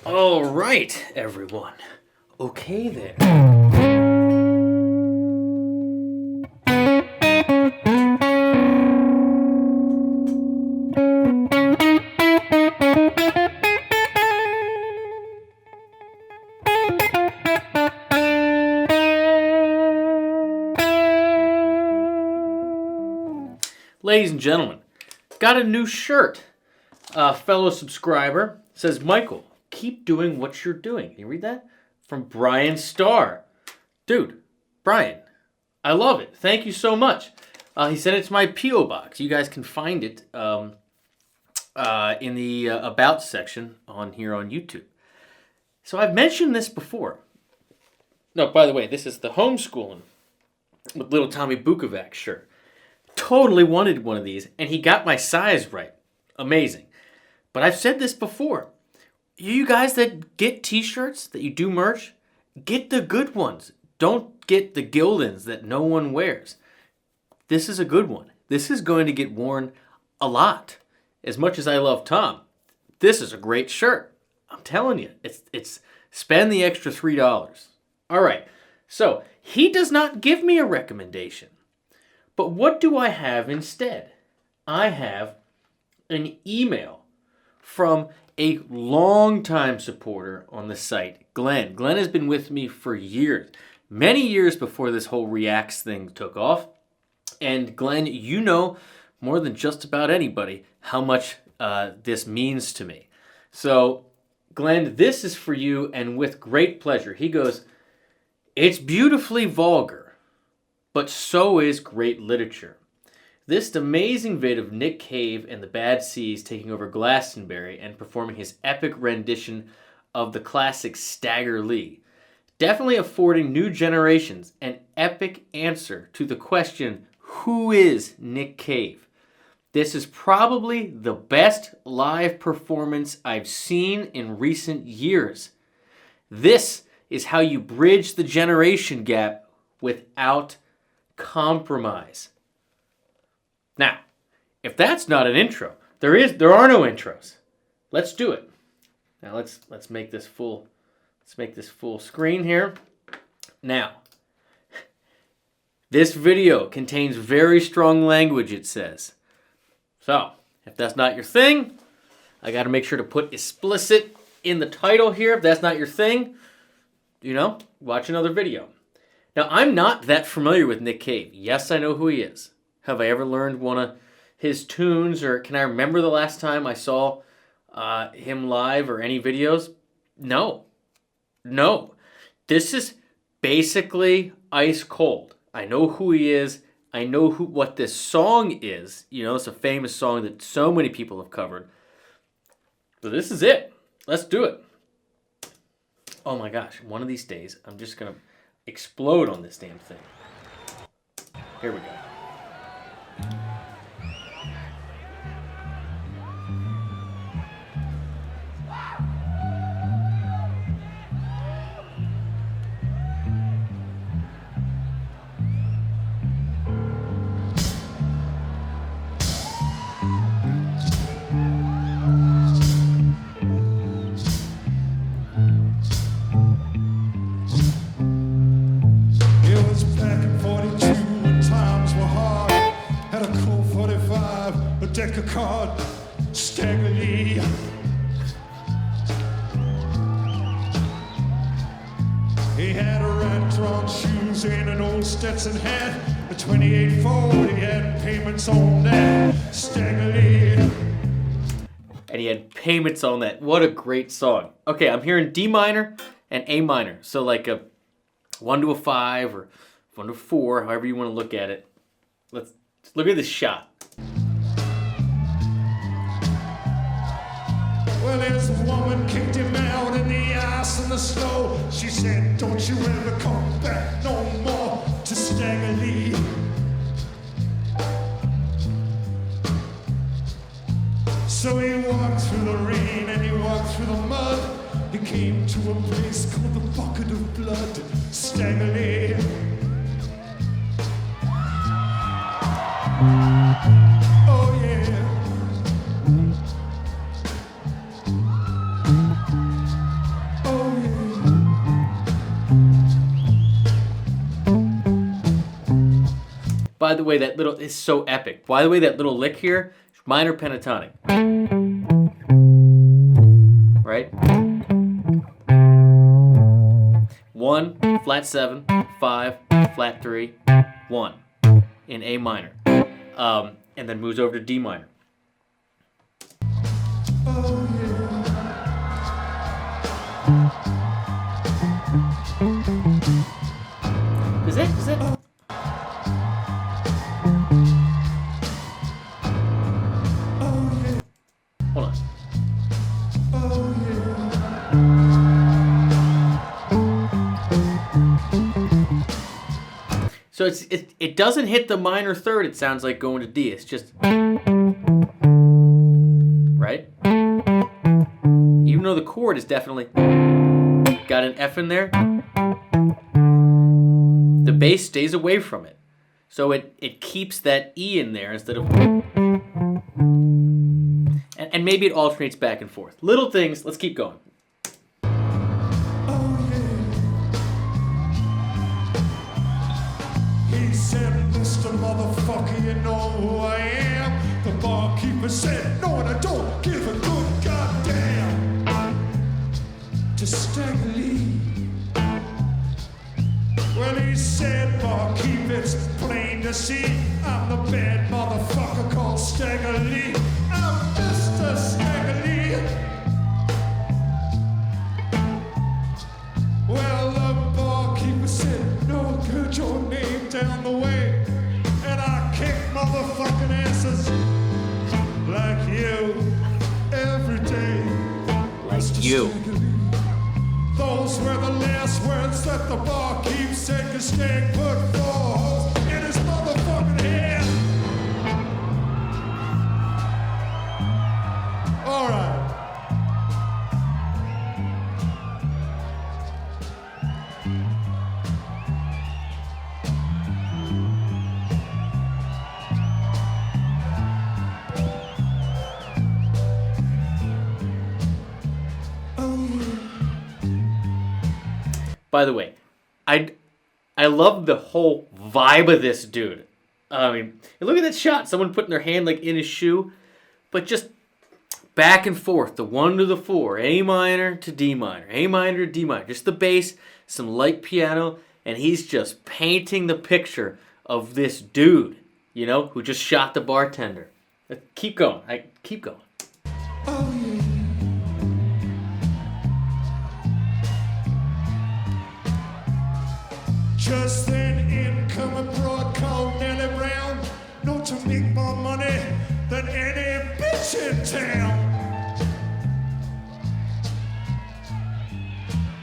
All right, everyone. Okay there. Ladies and gentlemen, got a new shirt. A fellow subscriber says, Michael, keep doing what you're doing. Can you read that? From Brian Starr. Dude, Brian, I love it. Thank you so much. He said it's my P.O. box. You guys can find it in the About section on here on YouTube. So I've mentioned this before. No, by the way, this is the homeschooling with little Tommy Bukovac shirt. Totally wanted one of these, and he got my size right. Amazing. But I've said this before. You guys that get t-shirts, that you do merch, get the good ones. Don't get the Gildans that no one wears. This is a good one. This is going to get worn a lot. As much as I love Tom, this is a great shirt. I'm telling you, it's spend the extra $3. All right, so he does not give me a recommendation. But what do I have instead? I have an email from a longtime supporter on the site, Glenn. Glenn has been with me for years, many years before this whole Reacts thing took off. And Glenn, you know more than just about anybody how much this means to me. So, Glenn, this is for you, and with great pleasure. He goes, it's beautifully vulgar, but so is great literature. This amazing vid of Nick Cave and the Bad Seeds taking over Glastonbury and performing his epic rendition of the classic Stagger, definitely affording new generations an epic answer to the question, who is Nick Cave? This is probably the best live performance I've seen in recent years. This is how you bridge the generation gap without compromise. Now, if that's not an intro, there are no intros. Let's do it. Now let's make this full screen here. Now, this video contains very strong language, it says. So, if that's not your thing, I got to make sure to put explicit in the title here. If that's not your thing, watch another video. Now, I'm not that familiar with Nick Cave. Yes, I know who he is. Have I ever learned one of his tunes, or can I remember the last time I saw him live or any videos? No. This is basically ice cold. I know who he is. I know what this song is. It's a famous song that so many people have covered. But this is it. Let's do it. Oh my gosh, one of these days, I'm just going to explode on this damn thing. Here we go. Deck a card, Stagger. He had a rat-drawn shoes and an old Stetson hat, a 28 Ford. He had payments on that, Stagger. And he had payments on that. What a great song. Okay, I'm hearing D minor and A minor, so like a 1 to a 5 or 1 to 4, however you want to look at it. Let's look at this shot. Well, his woman kicked him out in the ice and the snow. She said, don't you ever come back no more to Stagger. So he walked through the rain and he walked through the mud. He came to a place called the Bucket of Blood, Stagger. Oh yeah. by the way, that little is so epic. By the way, that little lick here, minor pentatonic. Right? 1, flat 7, 5, flat 3, 1 in A minor. And then moves over to D minor. Is that? Hold on. So it doesn't hit the minor third, it sounds like going to D. It's just... Right? Even though the chord is definitely... Got an F in there. The bass stays away from it. So it keeps that E in there instead of... And maybe it alternates back and forth. Little things. Let's keep going. He said, Mr. Motherfucker, you know who I am. The barkeeper said, no, and I don't give a good goddamn. To Stagger Lee. Well, he said, barkeep, it's plain to see. I'm the bad motherfucker called Stagger Lee. I'm Mr. Stagger Lee. Well, the barkeeper said, no good, your name down the way. And I kick motherfucking asses like you every day. Like you. Those were the last words that the barkeep said, 'cause Stag put 4 holes in his motherfucking head. All right. By the way, I love the whole vibe of this dude. I mean, look at that shot. Someone putting their hand like in his shoe, but just back and forth, the 1 to the 4, A minor to D minor, A minor to D minor. Just the bass, some light piano, and he's just painting the picture of this dude, you know, who just shot the bartender. Keep going. Keep going. Oh, yeah. Just then in come a broad called Nellie Brown, known to make more money than any bitch in town.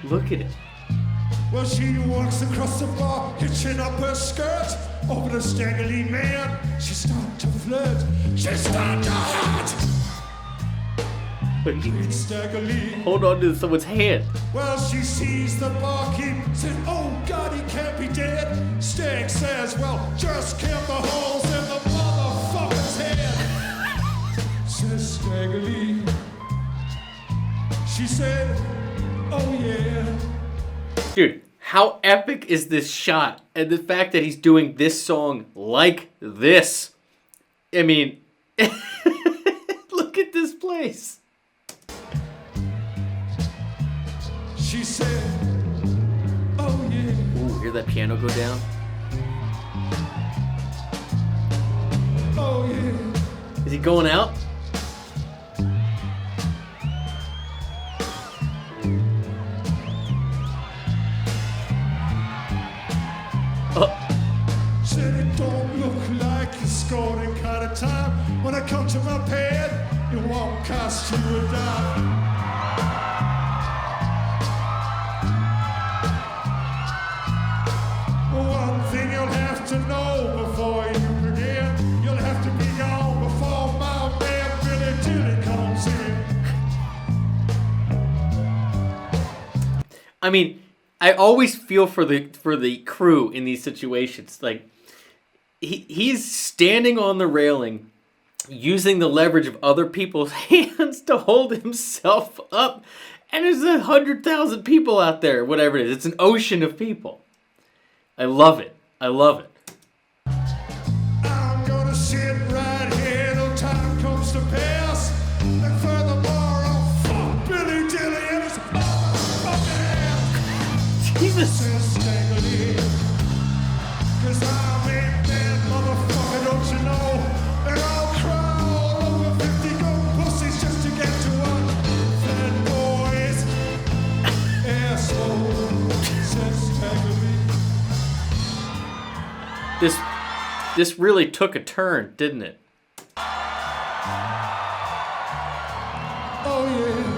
Look at it. Well, she walks across the bar, hitching up her skirt over the Stagger Lee man. She started to flirt. She started to hurt. It's Stagger Lee. Hold on to someone's hand. Well, she sees the barkeep, said, oh God, he can't be dead. Stag says, well, just kill the holes in the motherfucker's head. Says Stagger Lee. She said, oh yeah. Dude, how epic is this shot? And the fact that he's doing this song like this. I mean, look at this place. She said, oh yeah. Ooh, hear that piano go down? Oh yeah. Is he going out? Said it don't look like you're scoring kind of time. When I come to my pad, it won't cost you a dime. One thing you'll have to know before you begin, you'll have to be gone before my man Billy Tilly comes in. I mean, I always feel for the crew in these situations. Like, he's standing on the railing, using the leverage of other people's hands to hold himself up, and there's 100,000 people out there, whatever it is. It's an ocean of people. I love it. I love it. says Stagger. 'Cause I'm a bad motherfucker, don't you know? And I'll cry all over 50 gold pussies just to get to one fat boy's asshole, says Stagger. This really took a turn, didn't it? Oh yeah.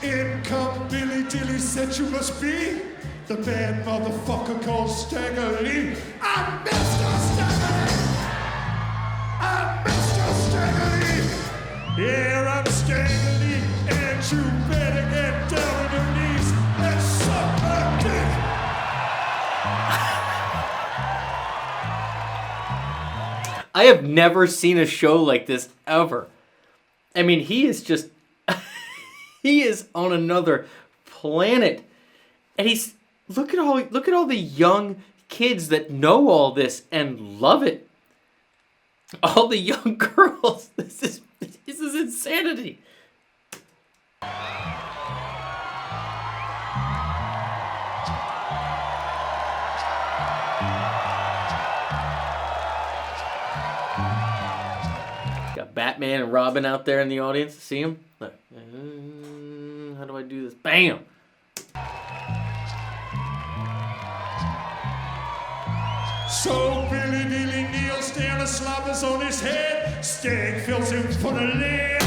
In come Billy Dilly said you must be the bad motherfucker called Stagger Lee. I'm Mr. Stagger Lee! I'm Mr. Stagger Lee! Yeah, I'm Stagger Lee, and you better get down on your knees and suck my dick! I have never seen a show like this ever. I mean, he is just... he is on another planet. And he's... Look at all the young kids that know all this and love it. All the young girls. This is insanity. Got Batman and Robin out there in the audience. See him? Look. How do I do this? Bam! So Billy Dilly kneels down and slobbers on his head. Stag fills him full of lead.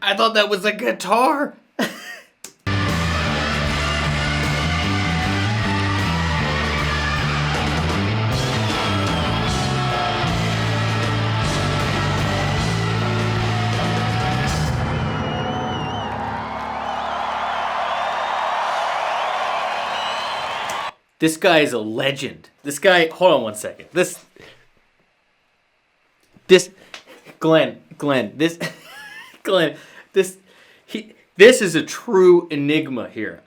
I thought that was a guitar. This guy is a legend. This guy, hold on one second. This Glenn, this Glenn, this is a true enigma here.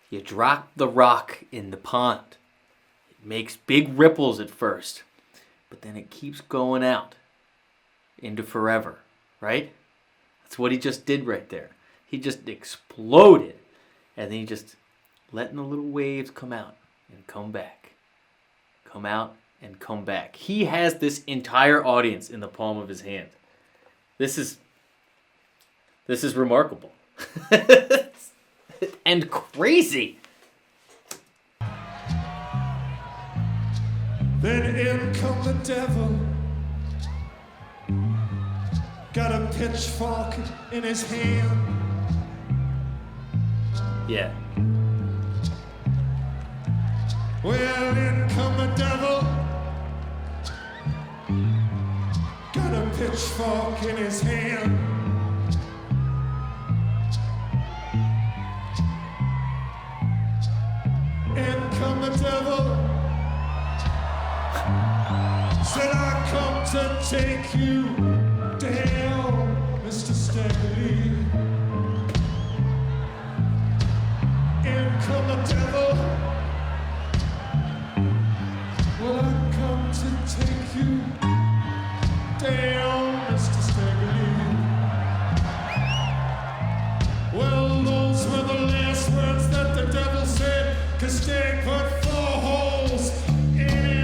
You drop the rock in the pond. It makes big ripples at first, but then it keeps going out into forever, right? That's what he just did right there. He just exploded, and then he just letting the little waves come out and come back. Come out and come back. He has this entire audience in the palm of his hand. This is remarkable. And crazy. Then in come the devil, got a pitchfork in his hand. Yeah. Well, in come the devil, got a pitchfork in his hand. In come the devil, said I come to take you down, Mr. Stagger. In come the devil, well I come to take you down, Mr. Stagger. Well, those were the last words that the devil said, 'cause Stag put 4 holes in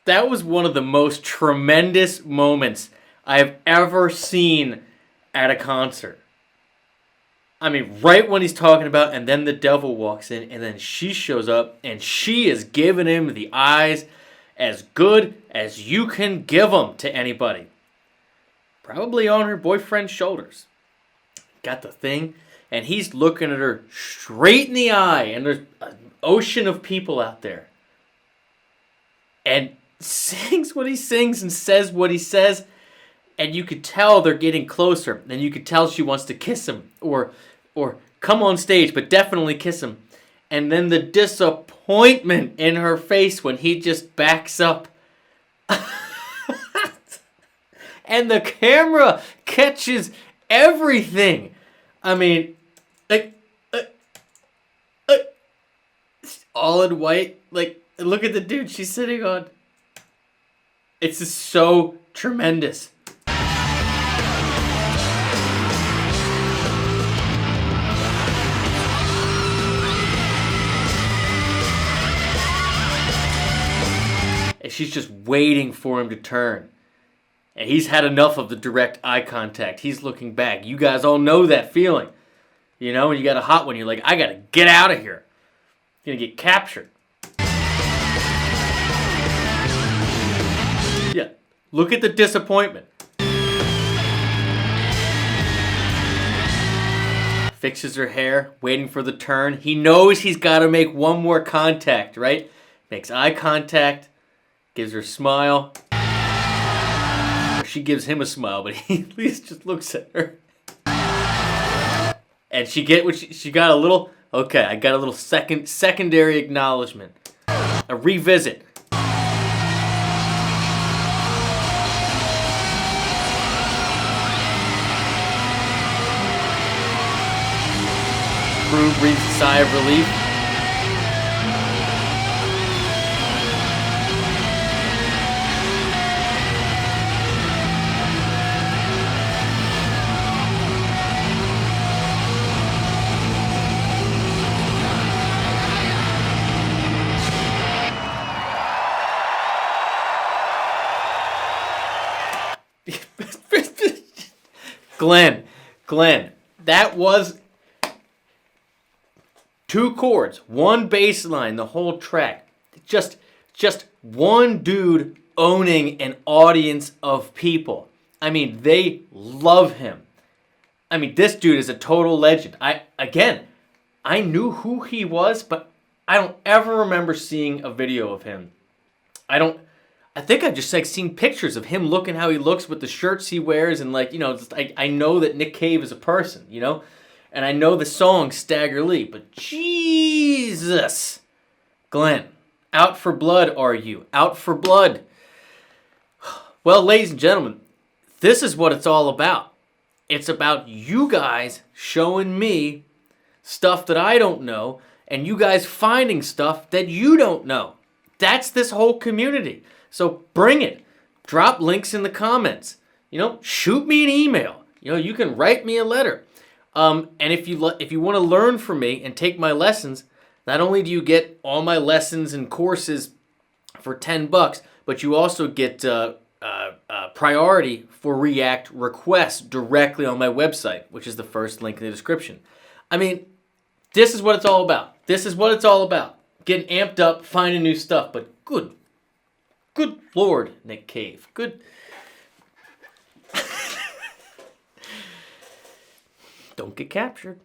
That was one of the most tremendous moments I've ever seen at a concert. I mean, right when he's talking about, and then the devil walks in, and then she shows up, and she is giving him the eyes as good as you can give them to anybody. Probably on her boyfriend's shoulders. Got the thing, and he's looking at her straight in the eye, and there's an ocean of people out there. And sings what he sings and says what he says, and you could tell they're getting closer, and you could tell she wants to kiss him, or come on stage, but definitely kiss him. And then the disappointment in her face when he just backs up. And the camera catches everything. I mean, all in white. Like, look at the dude she's sitting on. It's just so tremendous. And she's just waiting for him to turn. And he's had enough of the direct eye contact. He's looking back. You guys all know that feeling. You know, when you got a hot one, you're like, I gotta get out of here. You're gonna get captured. Yeah, look at the disappointment. Fixes her hair, waiting for the turn. He knows he's gotta make one more contact, right? Makes eye contact, gives her a smile. She gives him a smile, but he at least just looks at her. And she got a little, okay, I got a little secondary acknowledgement. A revisit. Crew breathes a sigh of relief. Glenn, that was 2 chords, 1 bass line, the whole track. Just one dude owning an audience of people. I mean, they love him. I mean, this dude is a total legend. I knew who he was, but I don't ever remember seeing a video of him. I think I've just like seen pictures of him looking how he looks with the shirts he wears, and like, you know, I know that Nick Cave is a person, you know, and I know the song Stagger, but Jesus, Glenn, out for blood are you? Out for blood. Well, ladies and gentlemen, this is what it's all about. It's about you guys showing me stuff that I don't know, and you guys finding stuff that you don't know. That's this whole community. So bring it. Drop links in the comments. You know, shoot me an email. You know, you can write me a letter. And if you want to learn from me and take my lessons, not only do you get all my lessons and courses for $10, but you also get priority for React requests directly on my website, which is the first link in the description. I mean, this is what it's all about. This is what it's all about. Getting amped up, finding new stuff. But good Lord, Nick Cave. Good. Don't get captured.